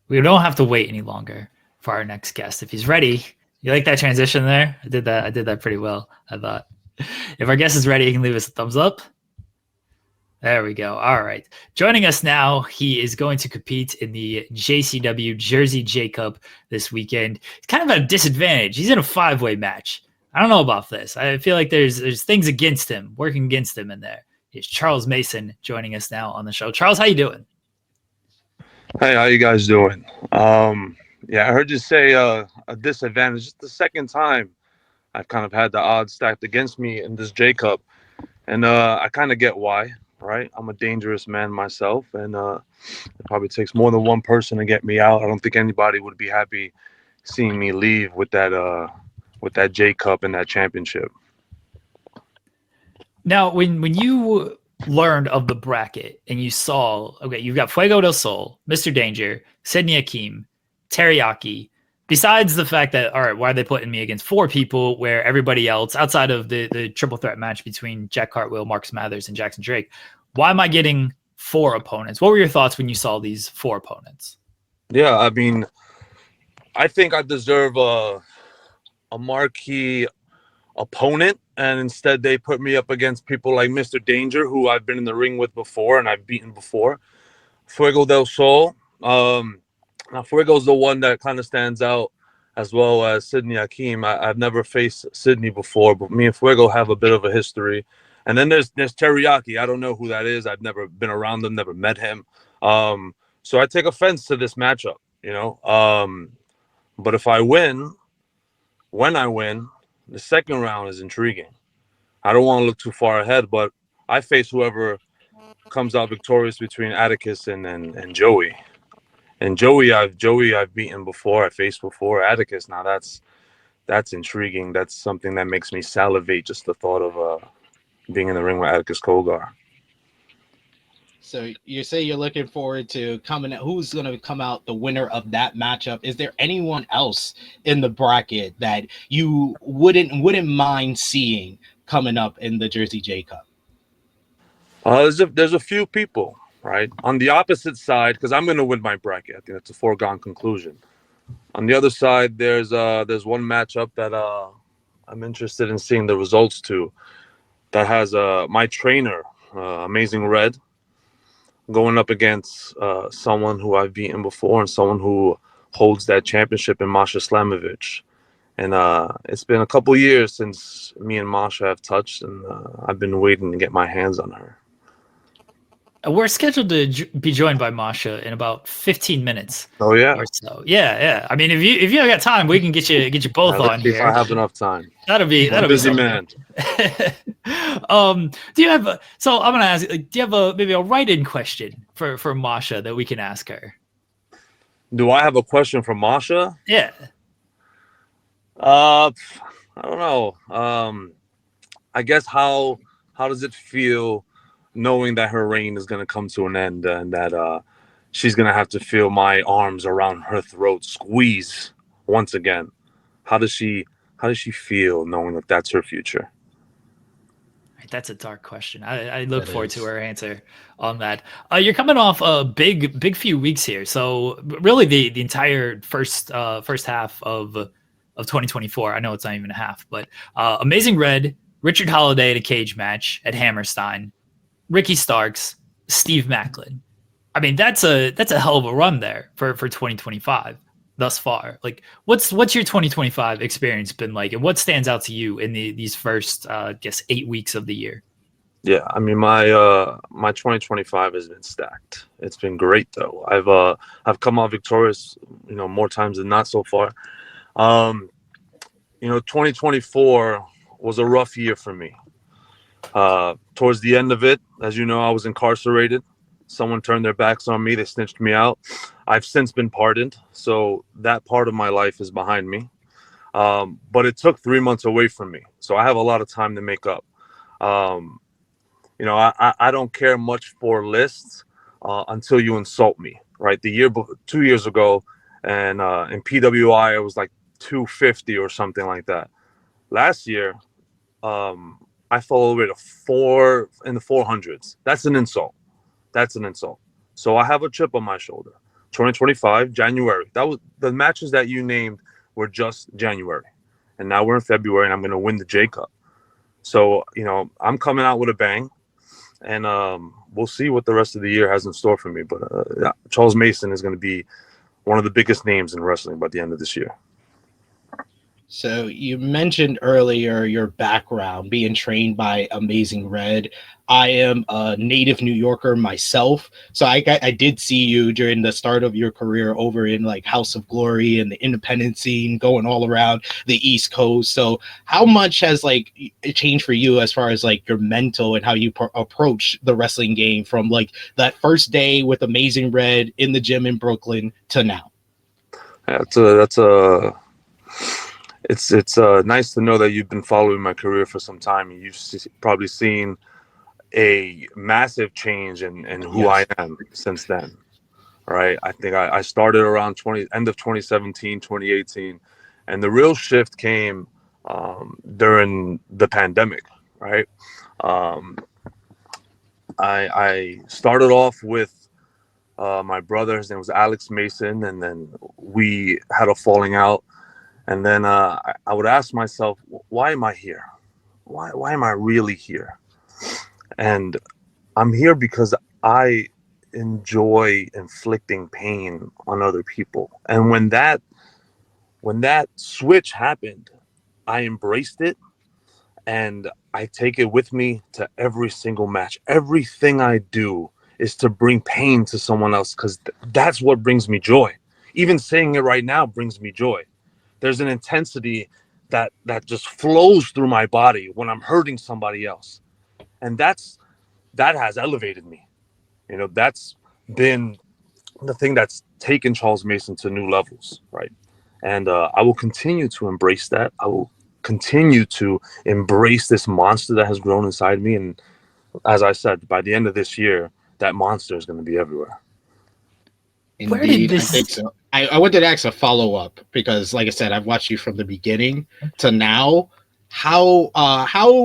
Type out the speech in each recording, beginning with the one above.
We don't have to wait any longer for our next guest. If he's ready, you like that transition there? I did that pretty well, I thought. If our guest is ready, he can leave us a thumbs up. There we go. All right. Joining us now, he is going to compete in the JCW Jersey J-Cup this weekend. He's kind of at a disadvantage. He's in a 5-way match. I don't know about this. I feel like there's things against him, working against him in there. Here's Charles Mason joining us now on the show. Charles, how you doing? Hey, how you guys doing? Yeah, I heard you say a disadvantage. It's the second time I've kind of had the odds stacked against me in this J-Cup, and I kind of get why, right? I'm a dangerous man myself, and it probably takes more than one person to get me out. I don't think anybody would be happy seeing me leave with that J-Cup and that championship. Now, when you learned of the bracket and you saw, okay, you've got Fuego del Sol, Mr. Danger, Sidney Akeem, Teriyaki, besides the fact that, all right, why are they putting me against 4 people where everybody else, outside of the triple threat match between Jack Cartwheel, Marcus Mathers, and Jackson Drake, why am I getting 4 opponents? What were your thoughts when you saw these 4 opponents? Yeah, I mean, I think I deserve a marquee opponent, and instead they put me up against people like Mr. Danger, who I've been in the ring with before and I've beaten before. Fuego del Sol. Now Fuego's the one that kind of stands out, as well as Sidney Akeem. I've never faced Sidney before, but me and Fuego have a bit of a history. And then there's Teriyaki. I don't know who that is. I've never been around him, never met him. So I take offense to this matchup, you know. But if I win, when I win, the second round is intriguing. I don't want to look too far ahead, but I face whoever comes out victorious between Atticus and Joey. And Joey I've beaten before. I faced before. Atticus, now that's intriguing. That's something that makes me salivate, just the thought of being in the ring with Atticus Kogar. So you say you're looking forward to coming. Who's going to come out the winner of that matchup? Is there anyone else in the bracket that you wouldn't mind seeing coming up in the Jersey J-Cup? There's a few people, right? On the opposite side, because I'm going to win my bracket. I think that's a foregone conclusion. On the other side, there's one matchup that I'm interested in seeing the results to. That has my trainer, Amazing Red, going up against someone who I've beaten before and someone who holds that championship in Masha Slamovich. And it's been a couple years since me and Masha have touched, and I've been waiting to get my hands on her. We're scheduled to be joined by Masha in about 15 minutes. Oh yeah, or so. Yeah. I mean, if you got time, we can get you both on here. If I have enough time. That'll be busy man. Do you have? So I'm gonna ask. Do you have maybe a write-in question for Masha that we can ask her? Do I have a question for Masha? Yeah. I don't know. I guess how does it feel knowing that her reign is going to come to an end and that she's going to have to feel my arms around her throat squeeze once again? How does she feel knowing that that's her future? That's a dark question. I look forward to her answer on that. You're coming off a big few weeks here, so really the entire first half of 2024. I know it's not even a half, but Amazing Red, Richard Holiday at a cage match at Hammerstein, Ricky Starks, Steve Macklin. I mean, that's a hell of a run there for 2025 thus far. Like, what's your 2025 experience been like, and what stands out to you in these first, I guess, 8 weeks of the year? Yeah, I mean, my 2025 has been stacked. It's been great though. I've come out victorious, more times than not so far. 2024 was a rough year for me. Towards the end of it, as you know, I was incarcerated. Someone turned their backs on me. They snitched me out. I've since been pardoned, so that part of my life is behind me. But it took 3 months away from me, so I have a lot of time to make up. I don't care much for lists until you insult me, right? 2 years ago, and in PWI, it was like 250 or something like that. Last year, I fell all the way to 4 in the 400s. That's an insult. So I have a chip on my shoulder. 2025, January. That was the matches that you named were just January. And now we're in February and I'm going to win the J-Cup. So, I'm coming out with a bang, and we'll see what the rest of the year has in store for me. But yeah, Charles Mason is going to be one of the biggest names in wrestling by the end of this year. So you mentioned earlier your background being trained by Amazing Red. I am a native New Yorker myself, so I did see you during the start of your career over in like House of Glory and the independent scene, going all around the East Coast. So how much has like it changed for you as far as like your mental and how you approach the wrestling game from like that first day with Amazing Red in the gym in Brooklyn to now? Yeah, it's nice to know that you've been following my career for some time, and you've probably seen a massive change in who Yes. I am since then. Right. I think I started around end of 2017, 2018, and the real shift came during the pandemic. Right. I started off with my brother. His name was Alex Mason, and then we had a falling out. And then I would ask myself, why am I here? Why am I really here? And I'm here because I enjoy inflicting pain on other people. And when that switch happened, I embraced it, and I take it with me to every single match. Everything I do is to bring pain to someone else, because that's what brings me joy. Even saying it right now brings me joy. There's an intensity that just flows through my body when I'm hurting somebody else. And that has elevated me. That's been the thing that's taken Charles Mason to new levels, right? And I will continue to embrace that. I will continue to embrace this monster that has grown inside me. And as I said, by the end of this year, that monster is going to be everywhere. Where did Indeed, I this? think so. I wanted to ask a follow-up because, like I said, I've watched you from the beginning to now. How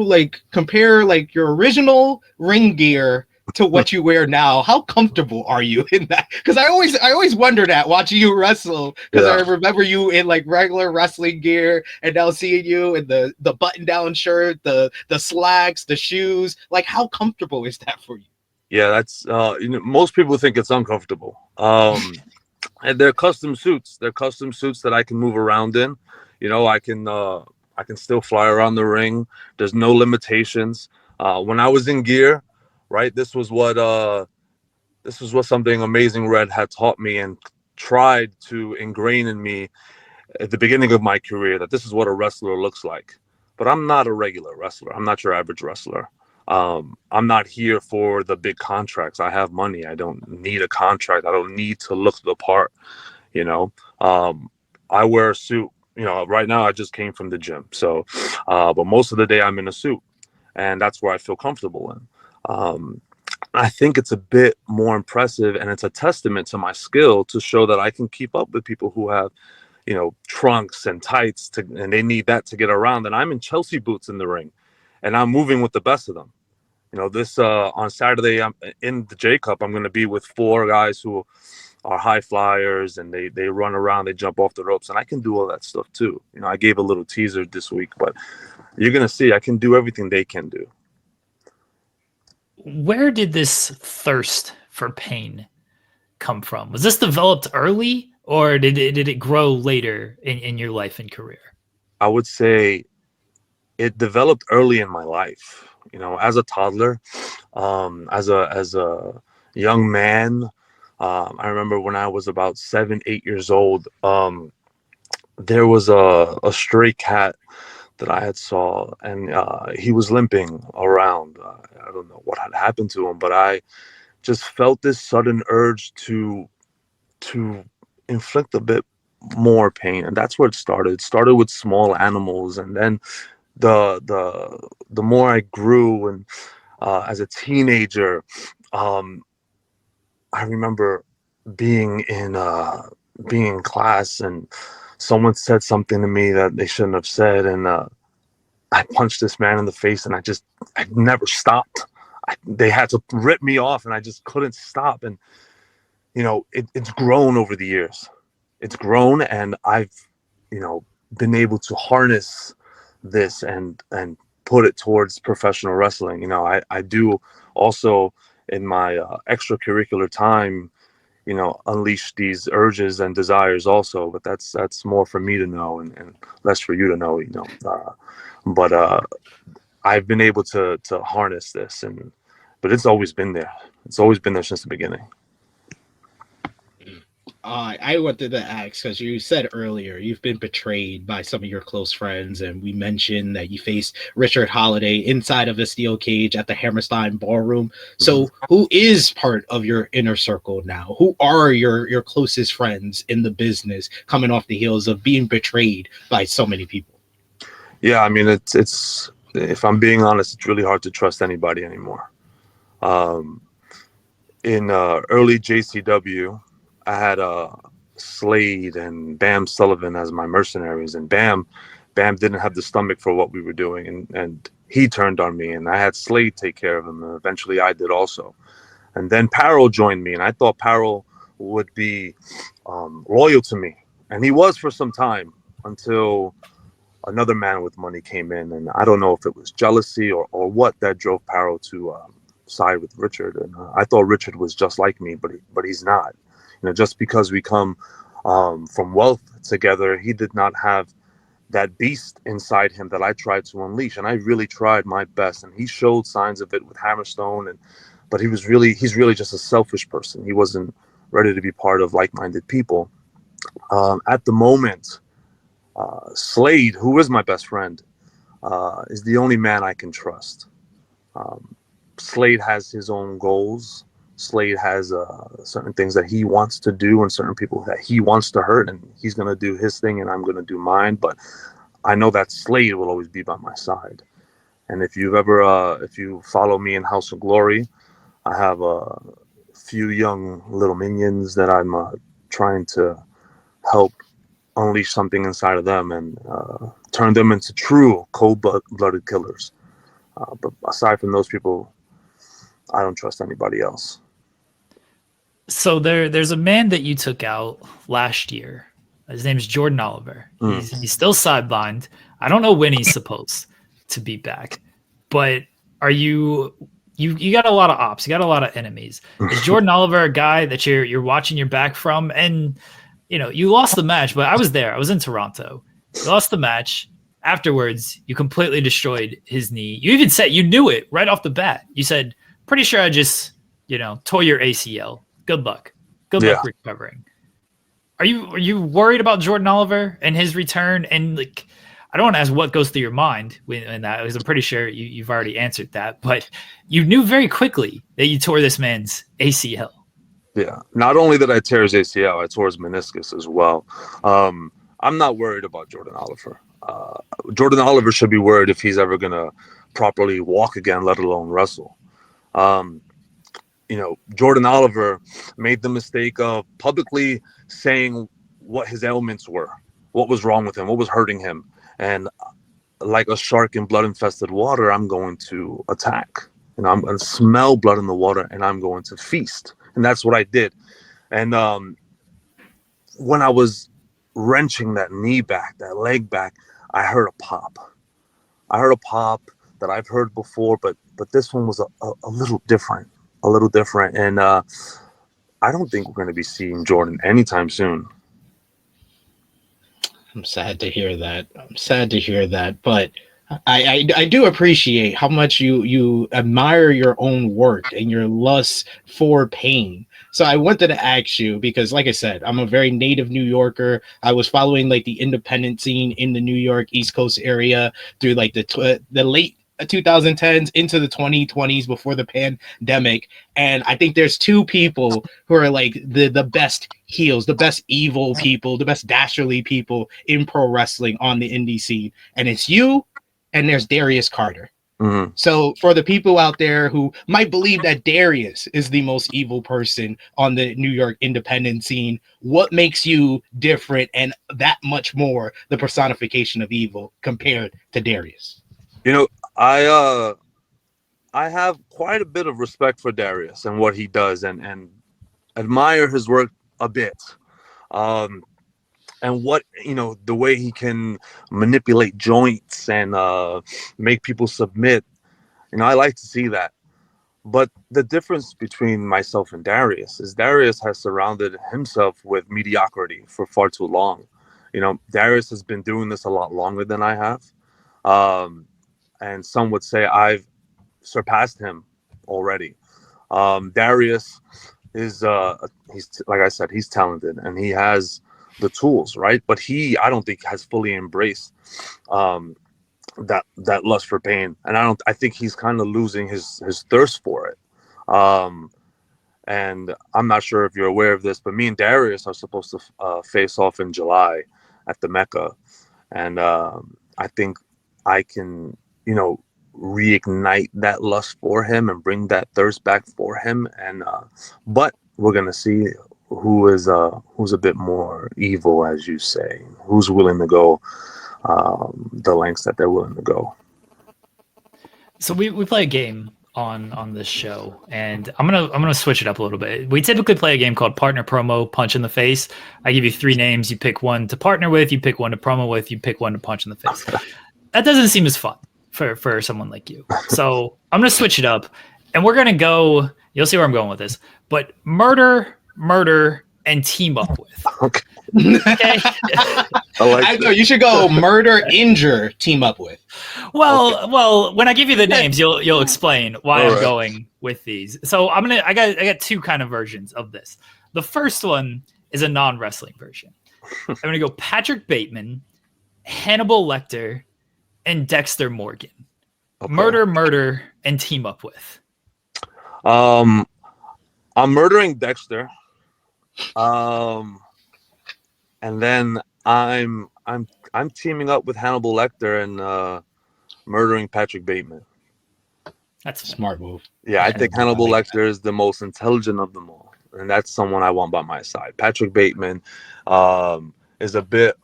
like compare like your original ring gear to what you wear now? How comfortable are you in that? Because I always wonder that watching you wrestle, because I remember you in like regular wrestling gear, and now seeing you in the button-down shirt, the slacks, the shoes. Like, how comfortable is that for you? Yeah, that's most people think it's uncomfortable. And they're custom suits. They're custom suits that I can move around in. I can still fly around the ring. There's no limitations. When I was in gear, right, this was what something Amazing Red had taught me and tried to ingrain in me at the beginning of my career, that this is what a wrestler looks like. But I'm not a regular wrestler. I'm not your average wrestler. I'm not here for the big contracts. I have money. I don't need a contract. I don't need to look the part. I wear a suit. Right now I just came from the gym. So, but most of the day I'm in a suit, and that's where I feel comfortable in. I think it's a bit more impressive, and it's a testament to my skill to show that I can keep up with people who have, trunks and tights and they need that to get around. And I'm in Chelsea boots in the ring, and I'm moving with the best of them. This on Saturday, I'm in the J-Cup. I'm going to be with 4 guys who are high flyers, and they run around, they jump off the ropes, and I can do all that stuff too. I gave a little teaser this week, but you're going to see I can do everything they can do. Where did this thirst for pain come from? Was this developed early, or did it grow later in your life and career? I would say it developed early in my life. As a toddler, as a young man, I remember when I was about 7, 8 years old, there was a stray cat that I had saw, and he was limping around. I don't know what had happened to him, but I just felt this sudden urge to inflict a bit more pain, and that's where it started. It started with small animals, and then the more I grew, and as a teenager, I remember being in class, and someone said something to me that they shouldn't have said, and I punched this man in the face, and I never stopped. They had to rip me off, and I just couldn't stop. And it's grown over the years. It's grown, and I've, been able to harness this and put it towards professional wrestling. I do also in my extracurricular time, unleash these urges and desires also, but that's more for me to know and less for you to know, but I've been able to harness this, but it's always been there. It's always been there since the beginning. I wanted to ask, because you said earlier you've been betrayed by some of your close friends, and we mentioned that you faced Richard Holiday inside of a steel cage at the Hammerstein Ballroom. So, who is part of your inner circle now? Who are your closest friends in the business, coming off the heels of being betrayed by so many people? Yeah, I mean, it's if I'm being honest, it's really hard to trust anybody anymore. In early JCW, I had Slade and Bam Sullivan as my mercenaries, and Bam didn't have the stomach for what we were doing, and he turned on me, and I had Slade take care of him, and eventually I did also. And then Parrow joined me, and I thought Parrow would be loyal to me, and he was for some time, until another man with money came in, and I don't know if it was jealousy or what that drove Parrow to side with Richard. And I thought Richard was just like me, but he's not. Just because we come from wealth together, he did not have that beast inside him that I tried to unleash, and I really tried my best. And he showed signs of it with Hammerstone, but he's really just a selfish person. He wasn't ready to be part of like-minded people. At the moment, Slade, who is my best friend, is the only man I can trust. Slade has his own goals. Slade has certain things that he wants to do and certain people that he wants to hurt, and he's going to do his thing and I'm going to do mine. But I know that Slade will always be by my side. And if you follow me in House of Glory, I have a few young little minions that I'm trying to help unleash something inside of them and turn them into true cold-blooded killers. But aside from those people, I don't trust anybody else. So there's a man that you took out last year. His name is Jordan Oliver. He's still sidelined. I don't know when he's supposed to be back, but are you got a lot of ops, you got a lot of enemies. Is Jordan Oliver a guy that you're watching your back from? And you lost the match, but I was there. I was in Toronto. You lost the match. Afterwards, you completely destroyed his knee. You even said you knew it right off the bat. You said, "Pretty sure I just tore your ACL. Good luck. Good luck recovering." Are you worried about Jordan Oliver and his return? And I don't want to ask what goes through your mind when that, because I'm pretty sure you've already answered that. But you knew very quickly that you tore this man's ACL. Yeah. Not only did I tear his ACL, I tore his meniscus as well. I'm not worried about Jordan Oliver. Jordan Oliver should be worried if he's ever gonna properly walk again, let alone wrestle. Jordan Oliver made the mistake of publicly saying what his ailments were, what was wrong with him, what was hurting him. And like a shark in blood-infested water, I'm going to attack. I'm going to smell blood in the water, and I'm going to feast. And that's what I did. And when I was wrenching that knee back, that leg back, I heard a pop. I heard a pop that I've heard before, but this one was a little different. And I don't think we're going to be seeing Jordan anytime soon. I'm sad to hear that. But I do appreciate how much you admire your own work and your lust for pain. So I wanted to ask you, because like I said, I'm a very native New Yorker. I was following the independent scene in the New York East Coast area through the late 2010s into the 2020s before the pandemic. And I think there's two people who are the best heels, the best evil people, the best dastardly people in pro wrestling on the indie scene. And it's you, and there's Darius Carter. Mm-hmm. So for the people out there who might believe that Darius is the most evil person on the New York independent scene, what makes you different and that much more the personification of evil compared to Darius? I have quite a bit of respect for Darius and what he does, and admire his work a bit. And what, the way he can manipulate joints and make people submit. I like to see that. But the difference between myself and Darius is Darius has surrounded himself with mediocrity for far too long. Darius has been doing this a lot longer than I have. And some would say I've surpassed him already. Darius is, he's, like I said, he's talented and he has the tools, right? But I don't think has fully embraced that lust for pain, and I think he's kind of losing his thirst for it. And I'm not sure if you're aware of this, but me and Darius are supposed to face off in July at the Mecca, and I think I can reignite that lust for him and bring that thirst back for him. And but we're gonna see who's a bit more evil, as you say, who's willing to go the lengths that they're willing to go. So we play a game on this show, and I'm gonna switch it up a little bit. We typically play a game called Partner Promo Punch in the Face. I give you 3 names, you pick one to partner with, you pick one to promo with, you pick one to punch in the face. That doesn't seem as fun for someone like you. So I'm gonna switch it up, and we're gonna go. You'll see where I'm going with this. But murder, and team up with. Okay. Okay. I know you should go murder, injure, team up with. Well, when I give you the names, you'll explain why All I'm right. going with these. So I got 2 kind of versions of this. The first one is a non-wrestling version. I'm gonna go Patrick Bateman, Hannibal Lecter, and Dexter Morgan. Okay. Murder, and team up with. I'm murdering Dexter. And then I'm teaming up with Hannibal Lecter and murdering Patrick Bateman. That's a smart move. Yeah, I think Hannibal Lecter is the most intelligent of them all, and that's someone I want by my side. Patrick Bateman is a bit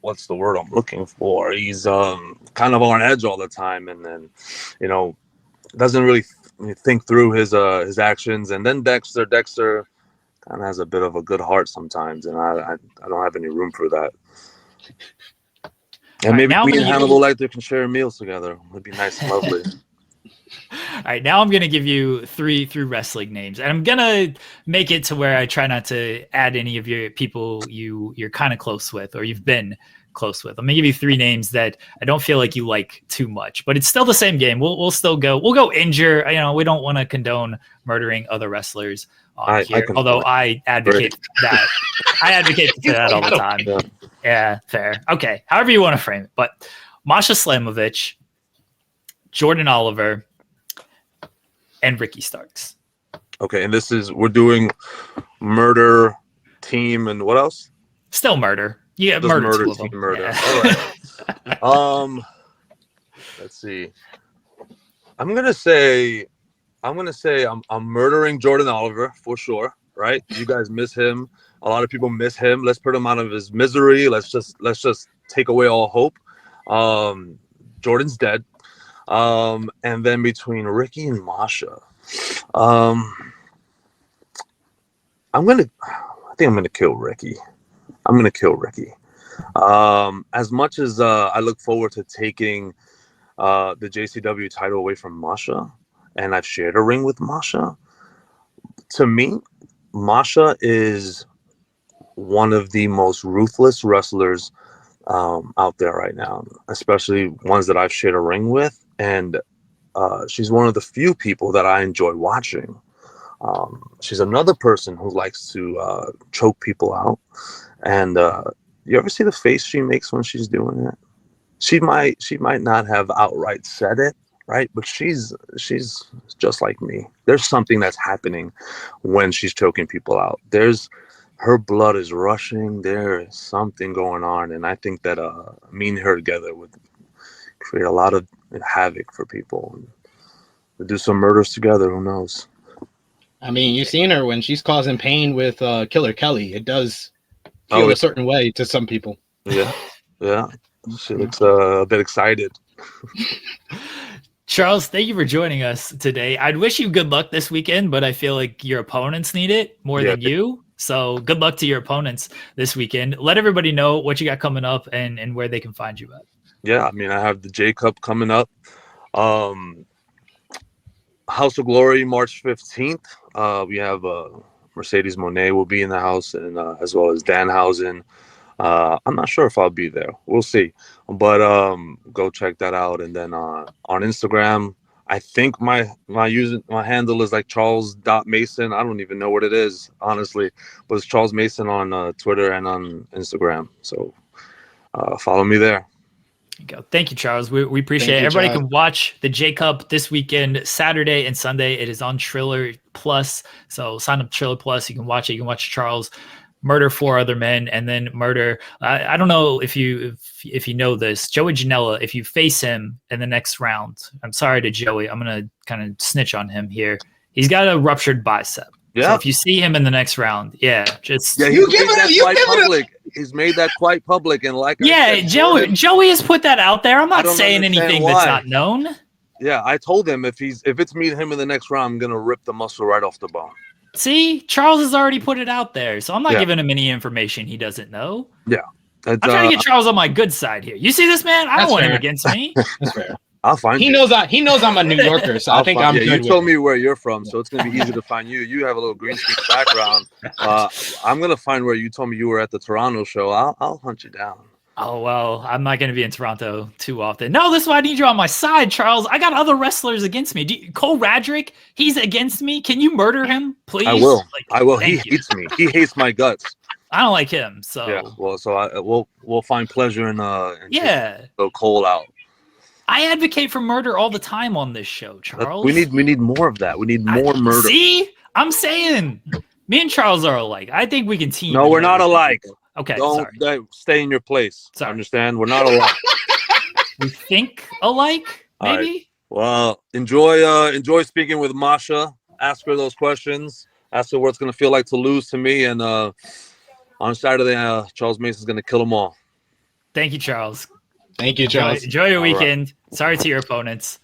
what's the word I'm looking for? He's kind of on edge all the time, and then doesn't really think through his actions. And then Dexter kind of has a bit of a good heart sometimes, and I don't have any room for that. And maybe me and Hannibal Lecter can share meals together. It'd be nice and lovely. All right, now I'm going to give you 3 wrestling names, and I'm going to make it to where I try not to add any of your people you're kind of close with or you've been close with. I'm going to give you 3 names that I don't feel like you like too much, but it's still the same game. We'll go injure. We don't want to condone murdering other wrestlers on here, although I advocate that. I advocate for that all the time. Yeah, fair. Okay, however you want to frame it. But Masha Slamovich, Jordan Oliver, and Ricky Starks. Okay, and we're doing murder, team, and what else? Still murder. Yeah, murder team, murder. Yeah. All right. Let's see. I'm gonna say I'm murdering Jordan Oliver for sure. Right? You guys miss him. A lot of people miss him. Let's put him out of his misery. Let's just take away all hope. Jordan's dead. And then between Ricky and Masha, I think I'm gonna kill Ricky. As much as I look forward to taking the JCW title away from Masha, and I've shared a ring with Masha, to me, Masha is one of the most ruthless wrestlers out there right now, especially ones that I've shared a ring with. And she's one of the few people that I enjoy watching. She's another person who likes to choke people out. And you ever see the face she makes when she's doing it? She might not have outright said it, right? But she's just like me. There's something that's happening when she's choking people out. Her blood is rushing. There is something going on, and I think that me and her together would create a lot of havoc for people. We'll do some murders together. Who knows? I mean, you've seen her when she's causing pain with Killer Kelly. It does feel a certain way to some people. Yeah. She looks a bit excited. Charles, thank you for joining us today. I'd wish you good luck this weekend, but I feel like your opponents need it more than you. So good luck to your opponents this weekend. Let everybody know what you got coming up and where they can find you at. Yeah, I mean, I have the J-Cup coming up. House of Glory, March 15th. We have Mercedes Monet will be in the house, and as well as Danhausen. I'm not sure if I'll be there. We'll see. But go check that out. And then on Instagram, I think my handle is like Charles.Mason. I don't even know what it is, honestly. But it's Charles Mason on Twitter and on Instagram. So follow me there. Go. Thank you, Charles. We appreciate it. Everybody can watch the J-Cup this weekend, Saturday and Sunday. It is on Triller Plus. So sign up Triller Plus. You can watch it. You can watch Charles murder 4 other men and then murder. I don't know if you know this. Joey Janela, if you face him in the next round, I'm sorry to Joey. I'm going to kind of snitch on him here. He's got a ruptured bicep. Yeah. So if you see him in the next round, he's made that quite public, and like Joey has put that out there. I'm not saying anything that's not known. Yeah, I told him if it's me and him in the next round, I'm gonna rip the muscle right off the bone. See, Charles has already put it out there, so I'm not giving him any information he doesn't know. Yeah, I'm trying to get Charles on my good side here. You see this man? I don't want him against me. That's fair. I'll find he you. knows I'm a New Yorker, so I think I'm good. You told me where you're from, so it's gonna be easy to find you. You have a little green screen background. I'm gonna find where you told me you were at the Toronto show. I'll hunt you down. Oh well, I'm not gonna be in Toronto too often. No, this is why I need you on my side, Charles. I got other wrestlers against me. Cole Radrick, he's against me. Can you murder him, please? I will. I will. He hates me. He hates my guts. I don't like him. So yeah. Well, so we'll find pleasure in go Cole out. I advocate for murder all the time on this show, Charles. We need more of that. We need more murder. See, I'm saying me and Charles are alike. I think we can team. No, we're not alike. Okay, don't stay in your place. Sorry. Understand? We're not alike. We think alike, maybe. Right. Well, enjoy speaking with Masha. Ask her those questions. Ask her what it's gonna feel like to lose to me. And on Saturday, Charles Mason's gonna kill them all. Thank you, Charles. Thank you, Charles. Enjoy your weekend. Right. Sorry to your opponents.